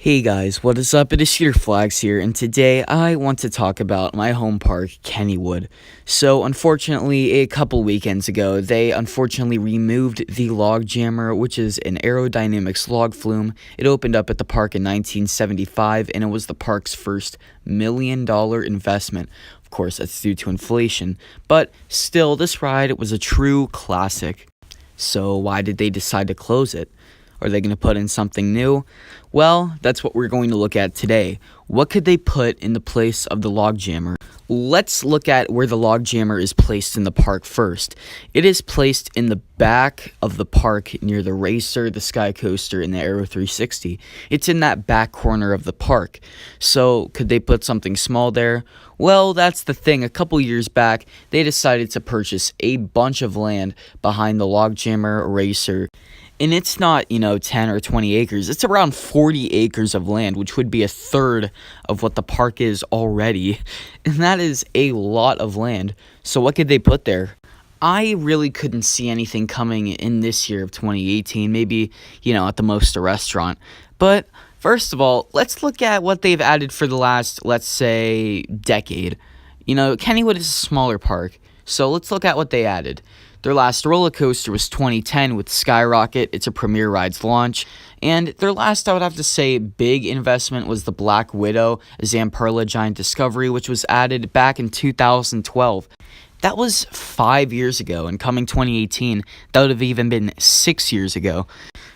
Hey guys, what is up? It is Shooter Flags here, and today I want to talk about my home park, Kennywood. So, unfortunately, a couple weekends ago, they unfortunately removed the log jammer, which is an aerodynamics log flume. It opened up at the park in 1975, and it was the park's first $1 million investment. Of course, that's due to inflation, but still, this ride was a true classic. So, why did they decide to close it? Are they going to put in something new? Well, that's what we're going to look at today. What could they put in the place of the log jammer? Let's look at where the log jammer is placed in the park first. It is placed in the back of the park near the racer, the sky coaster, and the Aero 360. It's in that back corner of the park. So, could they put something small there? Well, that's the thing. A couple years back, they decided to purchase a bunch of land behind the log jammer, racer, and it's not, 10 or 20 acres. It's around 40 acres of land, which would be a third of what the park is already. And that is a lot of land. So what could they put there? I really couldn't see anything coming in this year of 2018. Maybe, at the most a restaurant. But first of all, let's look at what they've added for the last, let's say, decade. Kennywood is a smaller park. So let's look at what they added. Their last roller coaster was 2010 with Skyrocket. It's a Premier Rides launch. And their last, I would have to say, big investment was the Black Widow, a Zamperla Giant Discovery, which was added back in 2012. That was 5 years ago, and coming 2018, that would have even been 6 years ago.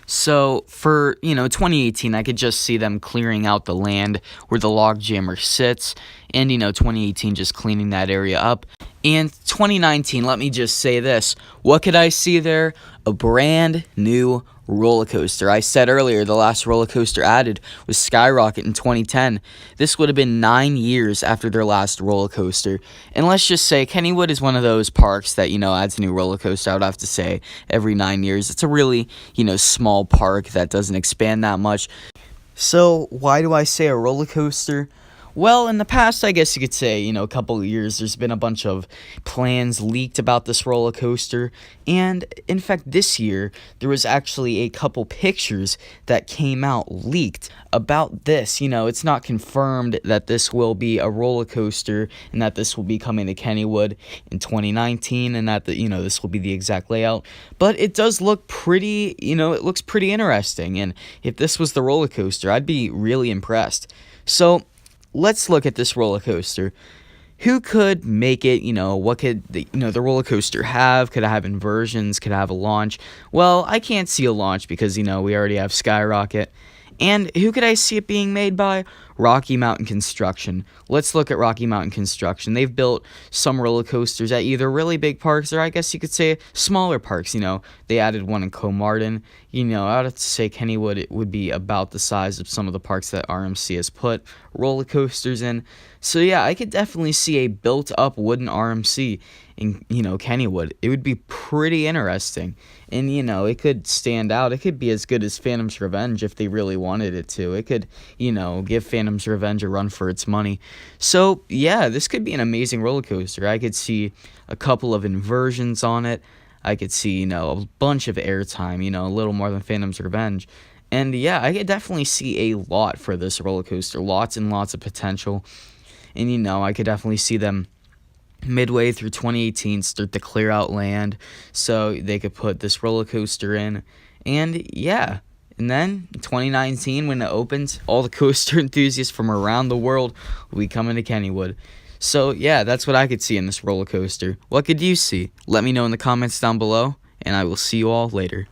So for, 2018, I could just see them clearing out the land where the log jammer sits, and, 2018 just cleaning that area up. And 2019, let me just say this. What could I see there? A brand new roller coaster. I said earlier the last roller coaster added was Skyrocket in 2010. This would have been 9 years after their last roller coaster. And let's just say Kennywood is one of those parks that, adds a new roller coaster, I would have to say, every 9 years. It's a really, small park that doesn't expand that much. So why do I say a roller coaster? Well, in the past, I guess you could say, a couple of years, there's been a bunch of plans leaked about this roller coaster. And, in fact, this year, there was actually a couple pictures that came out leaked about this. It's not confirmed that this will be a roller coaster and that this will be coming to Kennywood in 2019 and that, this will be the exact layout. But it does look pretty, it looks pretty interesting. And if this was the roller coaster, I'd be really impressed. So let's look at this roller coaster. Who could make it? What could the roller coaster have? Could it have inversions? Could it have a launch? Well, I can't see a launch because, we already have Skyrocket. And who could I see it being made by? Rocky Mountain Construction. Let's look at Rocky Mountain Construction. They've built some roller coasters at either really big parks or I guess you could say smaller parks. They added one in Comartin. I would have to say Kennywood, it would be about the size of some of the parks that RMC has put roller coasters in. So yeah, I could definitely see a built-up wooden RMC in, Kennywood. It would be pretty interesting. And, it could stand out. It could be as good as Phantom's Revenge if they really wanted it to. It could, give Phantom's Revenge a run for its money. So, yeah, this could be an amazing roller coaster. I could see a couple of inversions on it. I could see, a bunch of airtime, a little more than Phantom's Revenge. And, yeah, I could definitely see a lot for this roller coaster. Lots and lots of potential. And, I could definitely see them midway through 2018 start to clear out land so they could put this roller coaster in. And yeah, and then in 2019 when it opens, all the coaster enthusiasts from around the world will be coming to Kennywood. So yeah, that's what I could see in this roller coaster. What could you see? Let me know in the comments down below, and I will see you all later.